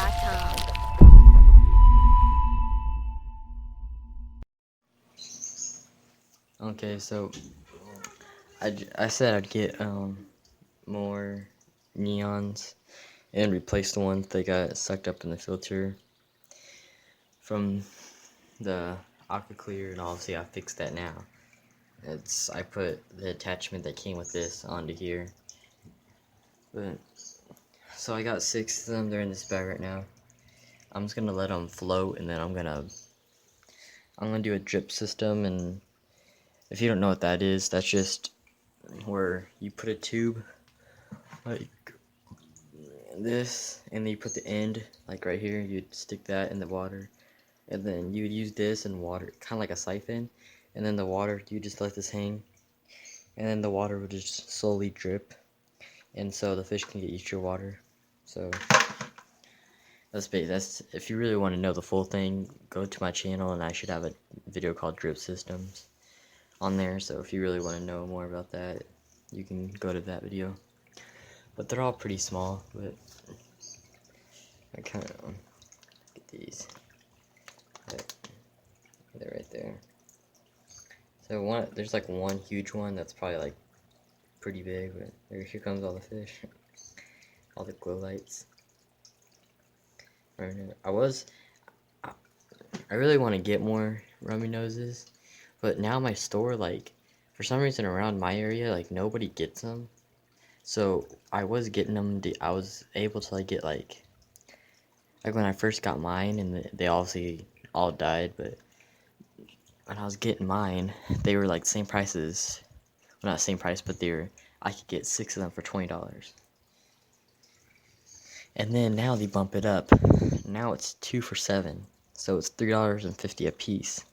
Tetras.com. Okay, so I said I'd get more neons and replace the ones that got sucked up in the filter from the aqua clear, and obviously I fixed that now. I put the attachment that came with this onto here. But so I got 6 of them. They're in this bag right now. I'm just gonna let them float, and then I'm gonna do a drip system. And if you don't know what that is, that's just where you put a tube like this, and then you put the end like right here. You'd stick that in the water, and then you would use this and water, kind of like a siphon, and then the water, you just let this hang, and then the water would just slowly drip, and so the fish can get used to your water. So that's if you really want to know the full thing, go to my channel, and I should have a video called drip systems on there. So if you really want to know more about that, you can go to that video. But they're all pretty small, but I kind of get these. They're right there. So there's like one huge one that's probably like pretty big, but here comes all the fish, all the glow lights. Right here. I really want to get more rummy noses, but now my store, like, for some reason around my area, like, nobody gets them. So I was getting them. I was able to like get like when I first got mine, and they obviously all died, but when I was getting mine, they were like same prices. Well, not same price, but I could get 6 of them for $20. And then now they bump it up. Now it's 2 for $7, so it's $3.50 a piece.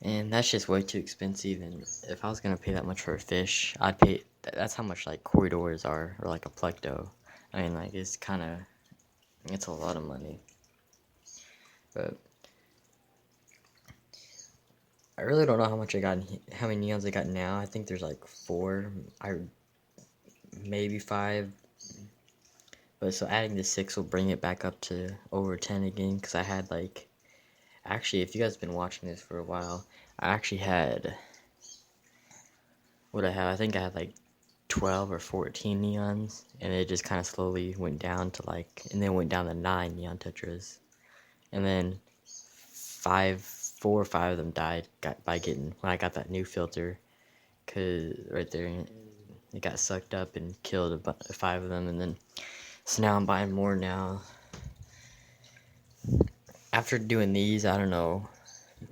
And that's just way too expensive. And if I was gonna pay that much for a fish, I'd pay. That's how much like corridors are, or like a plecto. I mean, like it's a lot of money. But I really don't know how much how many neons I got now. I think there's like 4, maybe 5. But so adding the 6 will bring it back up to over 10 again. Because I had like, actually, if you guys have been watching this for a while, I actually had, I think I had like 12 or 14 neons, and it just kind of slowly went down to like, and then went down to 9 neon tetras, and then 4 or 5 of them died when I got that new filter, cause right there it got sucked up and killed 5 of them, and then so now I'm buying more now. After doing these, I don't know,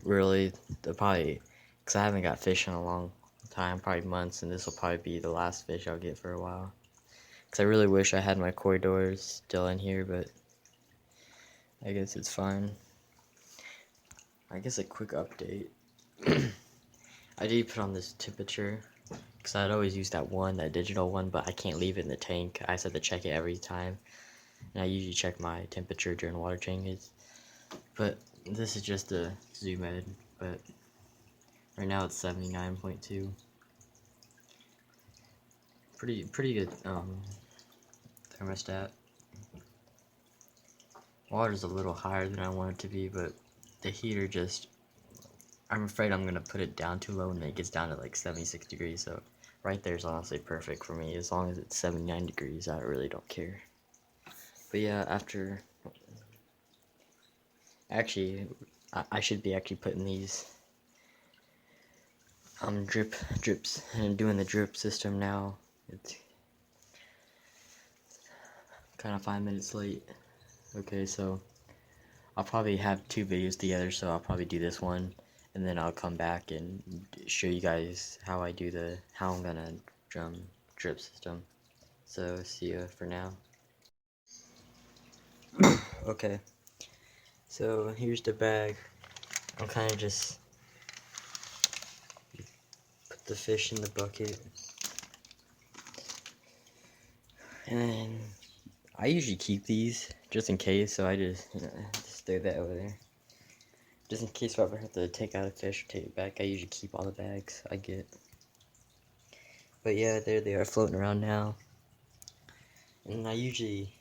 really, probably, because I haven't got fish in a long time, probably months, and this will probably be the last fish I'll get for a while. Because I really wish I had my corridors still in here, but I guess it's fine. I guess a quick update. I did put on this temperature, because I'd always use that digital one, but I can't leave it in the tank. I just have to check it every time, and I usually check my temperature during water changes. But this is just a zoom in, but right now it's 79.2. Pretty good thermostat. Water's a little higher than I want it to be, but the heater I'm afraid I'm gonna put it down too low and it gets down to like 76 degrees, so right there is honestly perfect for me. As long as it's 79 degrees, I really don't care. But yeah, actually, I should be actually putting these drips and doing the drip system now. It's kind of 5 minutes late. Okay, so I'll probably have 2 videos together, so I'll probably do this one, and then I'll come back and show you guys how I'm gonna drip system. So see you for now. Okay, so here's the bag. I'm kind of just put the fish in the bucket, and then I usually keep these just in case, so I just throw that over there. Just in case I ever have to take out a fish or take it back, I usually keep all the bags I get. But yeah, there they are floating around now. And I usually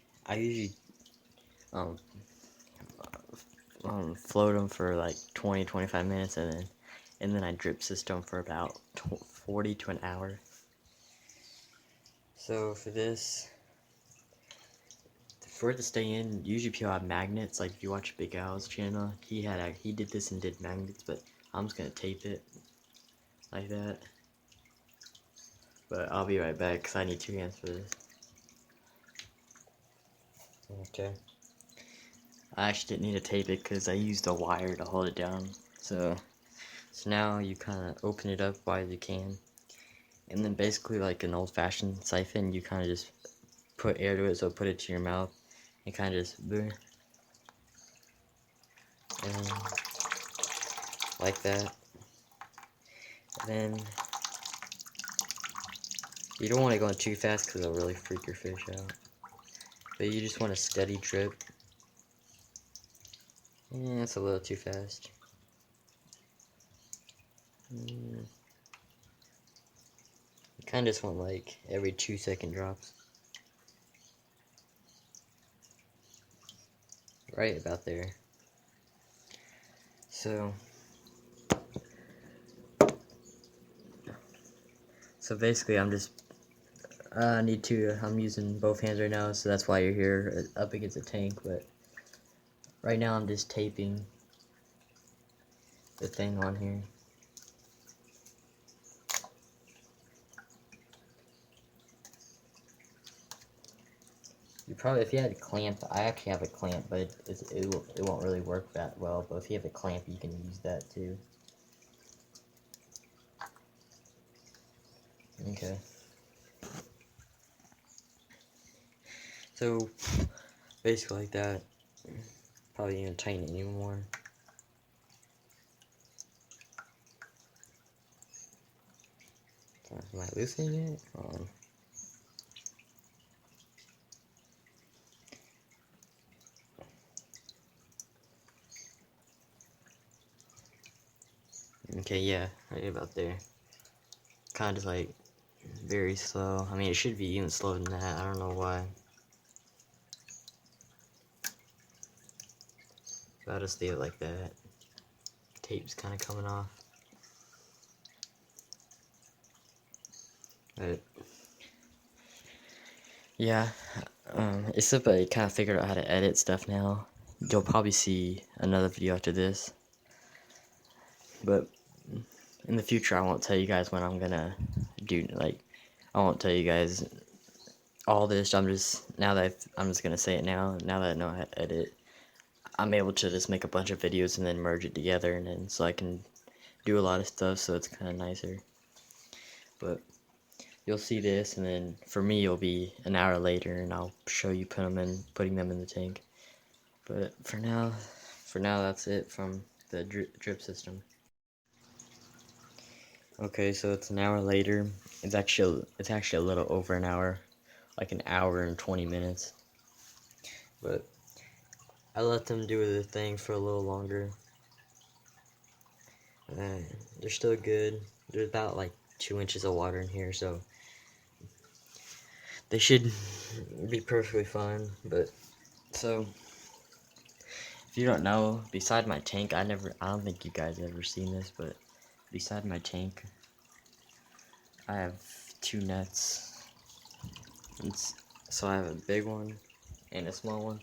float them for like 20-25 minutes, and then I drip system for about 40 to an hour. So for this, for it to stay in, usually people have magnets. Like if you watch Big Al's channel, he did this and did magnets, but I'm just gonna tape it like that. But I'll be right back because I need 2 hands for this. Okay. I actually didn't need to tape it because I used a wire to hold it down. So now you kind of open it up wide as you can, and then basically like an old-fashioned siphon, you kind of just put air to it. So put it to your mouth and kind of just and like that. And then you don't want to go in too fast because it'll really freak your fish out. But you just want a steady drip. Yeah, it's a little too fast. You kind of just want like every 2-second drops. Right about there. So basically I'm just I'm using both hands right now, so that's why you're here up against the tank. But right now I'm just taping the thing on here. You probably, if you had a clamp, I actually have a clamp, but it won't really work that well. But if you have a clamp, you can use that too. Okay. So basically like that. Probably gonna tighten it anymore. Am I loosening it? Hold on. Okay, yeah, right about there. Kind of like very slow. I mean, it should be even slower than that. I don't know why. So I'll just leave it like that. Tape's kind of coming off. But yeah, it's up. I kind of figured out how to edit stuff now. You'll probably see another video after this. But in the future, I won't tell you guys when I'm gonna do, like, I won't tell you guys all this. I'm just gonna say it now. Now that I know how to edit, I'm able to just make a bunch of videos and then merge it together, and then so I can do a lot of stuff. So it's kind of nicer. But you'll see this, and then for me, it'll be an hour later, and I'll show you putting them in the tank. But for now, that's it from the drip system. Okay, so it's an hour later. It's actually a little over an hour, like an hour and 20 minutes. But I let them do their thing for a little longer. They're still good. There's about like 2 inches of water in here, so they should be perfectly fine. But so if you don't know, beside my tank, I don't think you guys ever seen this, but beside my tank, I have 2 nets. So I have a big one and a small one.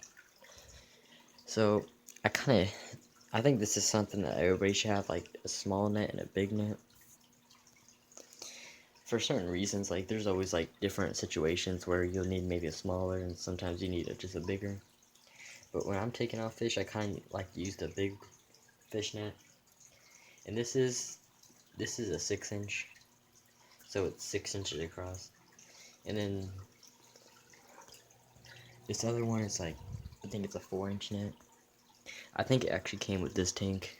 So I think this is something that everybody should have, like a small net and a big net. For certain reasons, like there's always like different situations where you'll need maybe a smaller, and sometimes you need just a bigger. But when I'm taking out fish, I kind of like to use the big fish net. And this is a 6-inch, so it's 6 inches across. And then this other one is like, I think it's a 4-inch net. I think it actually came with this tank,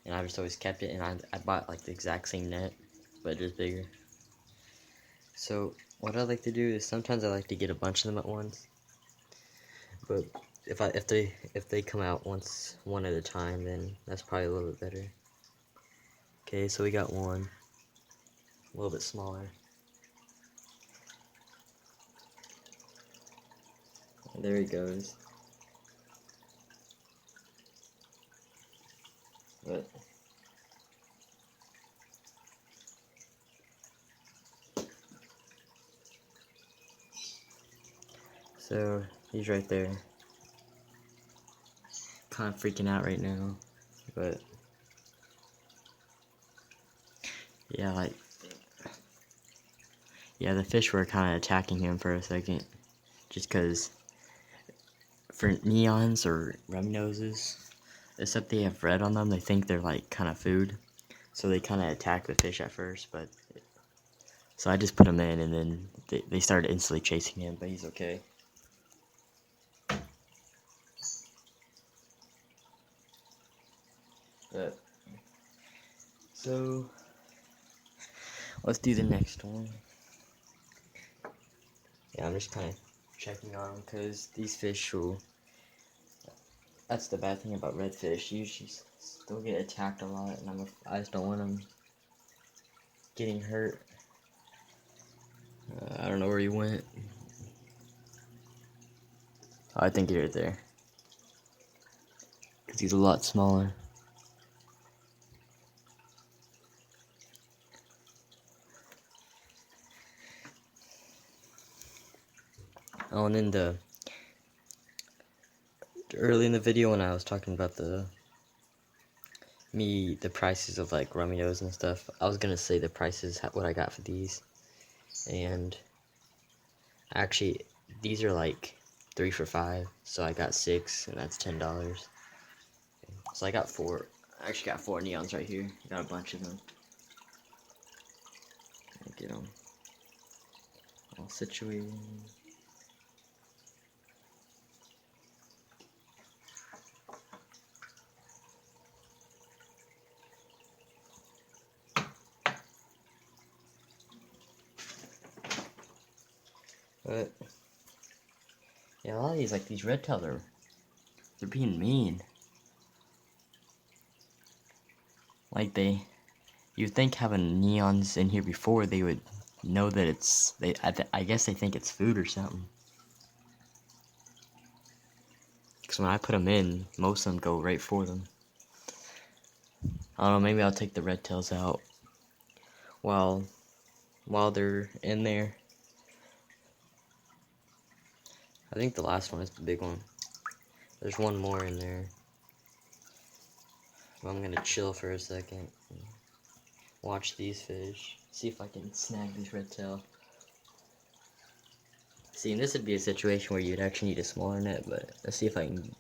and I just always kept it. And I bought like the exact same net, but just bigger. So what I like to do is sometimes I like to get a bunch of them at once. But if they come out one at a time, then that's probably a little bit better. Okay, so we got one, a little bit smaller. There he goes. But so he's right there, kind of freaking out right now, but yeah, like, yeah, the fish were kind of attacking him for a second, just because for neons or rummy noses, except they have red on them, they think they're like kind of food, so they kind of attack the fish at first. But so I just put him in, and then they started instantly chasing him, but he's okay. But so let's do the next one. Yeah, I'm just kind of checking on them because these fish will. That's the bad thing about redfish. You usually still get attacked a lot, and I just don't want them getting hurt. I don't know where he went. Oh, I think he's right there. Because he's a lot smaller. Oh, and then early in the video when I was talking about the prices of like rummy-nose and stuff, I was gonna say the prices, what I got for these, and actually these are like 3 for $5, so I got 6, and that's $10. So I got 4. I actually got 4 neons right here. Got a bunch of them. Get them all situated. But yeah, a lot of these, like these red tails, they're being mean. Like you'd think having neons in here before they would know that it's I guess they think it's food or something. Because when I put them in, most of them go right for them. I don't know, maybe I'll take the red tails out while they're in there. I think the last one is the big one. There's one more in there. Well, I'm gonna chill for a second. Watch these fish. See if I can snag these red tail. See, and this would be a situation where you'd actually need a smaller net, but let's see if I can.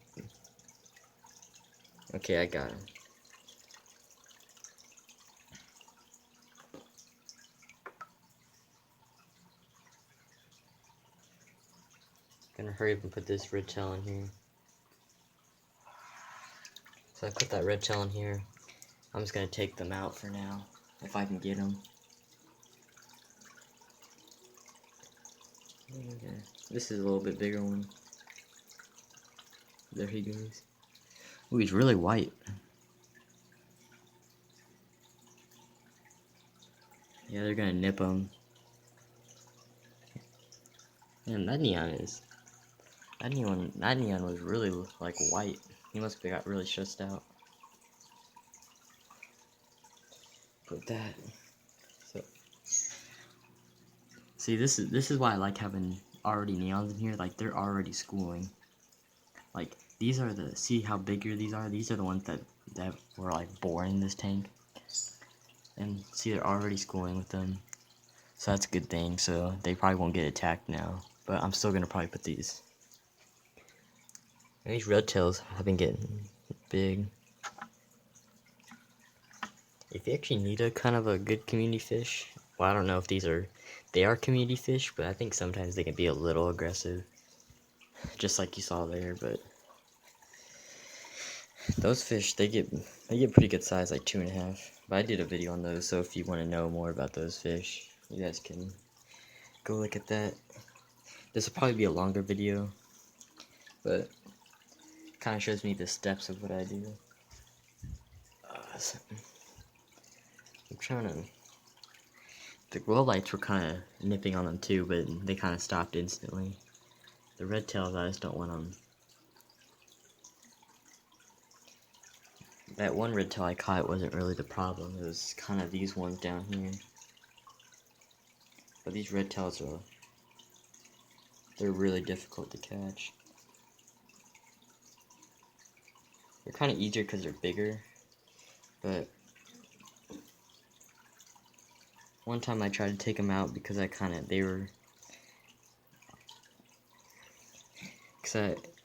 Okay, I got him. Gonna hurry up and put this red tail in here. So I put that red tail in here. I'm just gonna take them out for now, if I can get them. Okay. This is a little bit bigger one. There he goes. Ooh, he's really white. Yeah, they're gonna nip him. Man, that neon was really like white. He must have got really stressed out. Put that. So, see, this is why I like having already neons in here. Like they're already schooling. Like these are see how bigger these are. These are the ones that were like born in this tank. And see, they're already schooling with them. So that's a good thing. So they probably won't get attacked now. But I'm still gonna probably put these. And these red tails have been getting big. If you actually need a kind of a good community fish, well, I don't know if they are community fish, but I think sometimes they can be a little aggressive, just like you saw there. But those fish, they get pretty good size, like 2.5. But I did a video on those, so if you want to know more about those fish, you guys can go look at that. This will probably be a longer video, but kind of shows me the steps of what I do. I'm trying to. The glow lights were kind of nipping on them too, but they kind of stopped instantly. The red tails, I just don't want them that one red tail I caught wasn't really the problem. It was kind of these ones down here. But these red tails they're really difficult to catch. They're kind of easier because they're bigger, but one time I tried to take them out because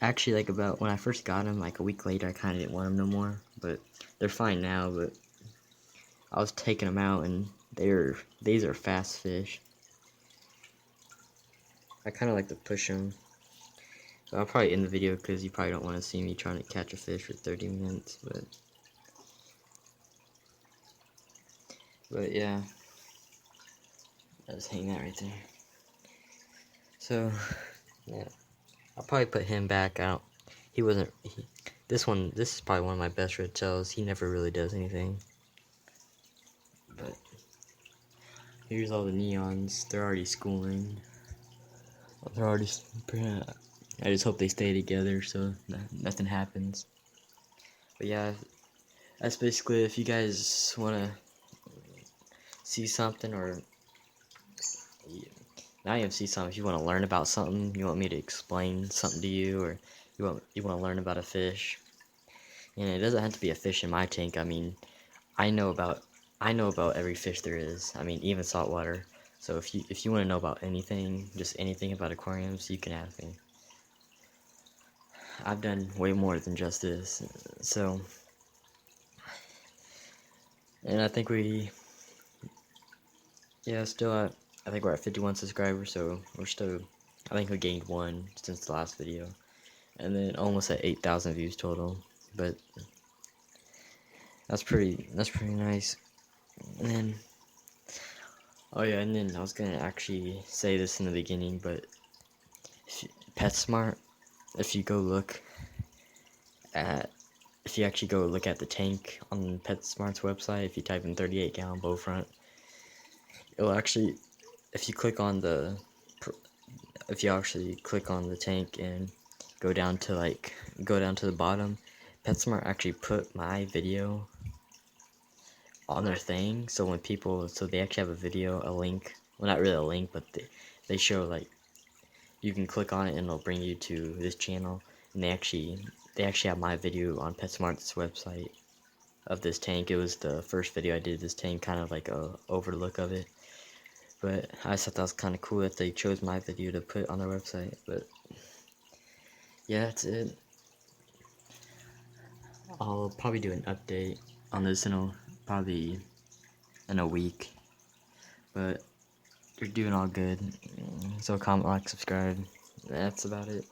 actually, like, about when I first got them, like a week later, I kind of didn't want them no more, but they're fine now. But I was taking them out, and these are fast fish. I kind of like to push them. But I'll probably end the video because you probably don't want to see me trying to catch a fish for 30 minutes, but yeah, I'll just hang that right there. So, yeah, I'll probably put him back out. This is probably one of my best red tails. He never really does anything. But here's all the neons. They're already schooling. I just hope they stay together so nothing happens. But yeah, that's basically, if you guys want to see something, or not even see something, if you want to learn about something, you want me to explain something to you, or you want to learn about a fish, and it doesn't have to be a fish in my tank. I mean, I know about every fish there is. I mean, even saltwater. So if you want to know about anything, just anything about aquariums, you can ask me. I've done way more than just this. So, and I think I think we're at 51 subscribers, so I think we gained one since the last video. And then almost at 8,000 views total. But that's pretty nice. And then, oh yeah, and then I was gonna actually say this in the beginning, but PetSmart, if you actually go look at the tank on PetSmart's website, if you type in 38-gallon bow front, it'll actually, if you actually click on the tank and go down to the bottom, PetSmart actually put my video on their thing, so they actually have a video, a link, well, not really a link, but they show, like, you can click on it and it'll bring you to this channel, and they actually have my video on PetSmart's website of this tank. It was the first video I did of this tank, kind of like a overlook of it. But I just thought that was kind of cool that they chose my video to put on their website. But yeah, that's it. I'll probably do an update on this probably in a week. But you're doing all good. So comment, like, subscribe. That's about it.